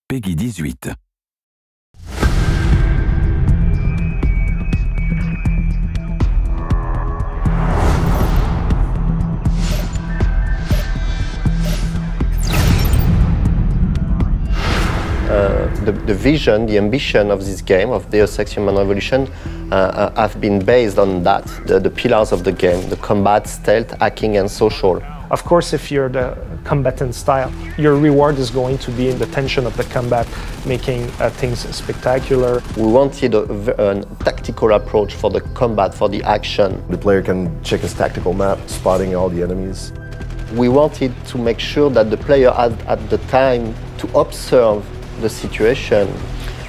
Peggy 18. The vision, the ambition of this game, of Deus Ex Human Revolution, have been based on that, the pillars of the game, the combat, stealth, hacking and social. Of course, if you're the combatant style, your reward is going to be in the tension of the combat, making things spectacular. We wanted a tactical approach for the combat, for the action. The player can check his tactical map, spotting all the enemies. We wanted to make sure that the player had at the time to observe the situation.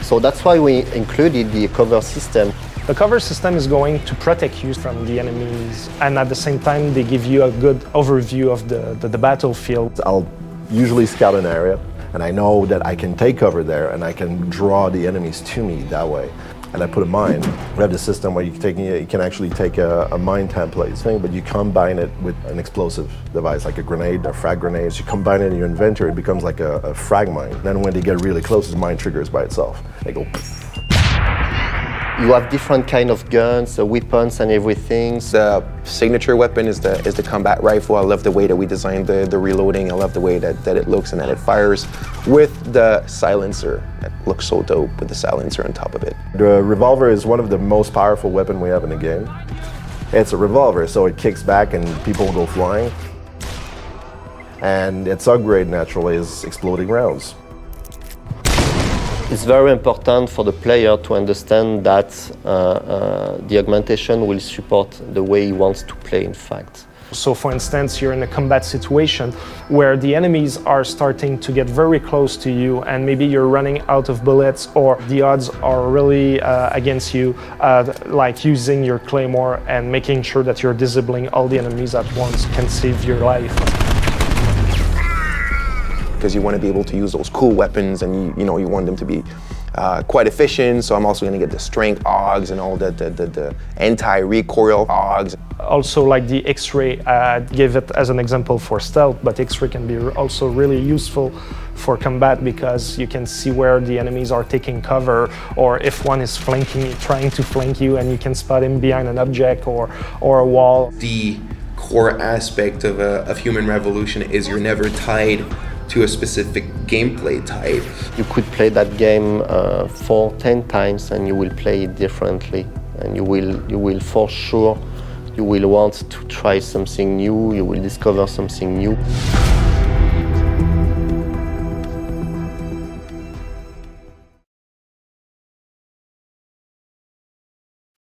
So that's why we included the cover system. The cover system is going to protect you from the enemies, and at the same time they give you a good overview of the battlefield. I'll usually scout an area, and I know that I can take cover there and I can draw the enemies to me that way. And I put a mine. We have the system where you can actually take a mine template thing, but you combine it with an explosive device, like a grenade, a frag grenade. So you combine it in your inventory, it becomes like a frag mine. Then when they get really close, the mine triggers by itself. They go. You have different kind of guns, weapons and everything. The signature weapon is the combat rifle. I love the way that we designed the reloading. I love the way that it looks and that it fires with the silencer. It looks so dope with the silencer on top of it. The revolver is one of the most powerful weapons we have in the game. It's a revolver, so it kicks back and people go flying. And its upgrade naturally is exploding rounds. It's very important for the player to understand that the augmentation will support the way he wants to play, in fact. So for instance, you're in a combat situation where the enemies are starting to get very close to you and maybe you're running out of bullets or the odds are really against you, like using your claymore and making sure that you're disabling all the enemies at once can save your life. Because you want to be able to use those cool weapons and you want them to be quite efficient. So I'm also going to get the strength AUGs and all the anti-recoil AUGs. Also like the X-ray, gave it as an example for stealth, but X-ray can be also really useful for combat because you can see where the enemies are taking cover or if one is trying to flank you and you can spot him behind an object or a wall. The core aspect of Human Revolution is you're never tied to a specific gameplay type. You could play that game 4-10 times and you will play it differently. And you will for sure, you will want to try something new, you will discover something new.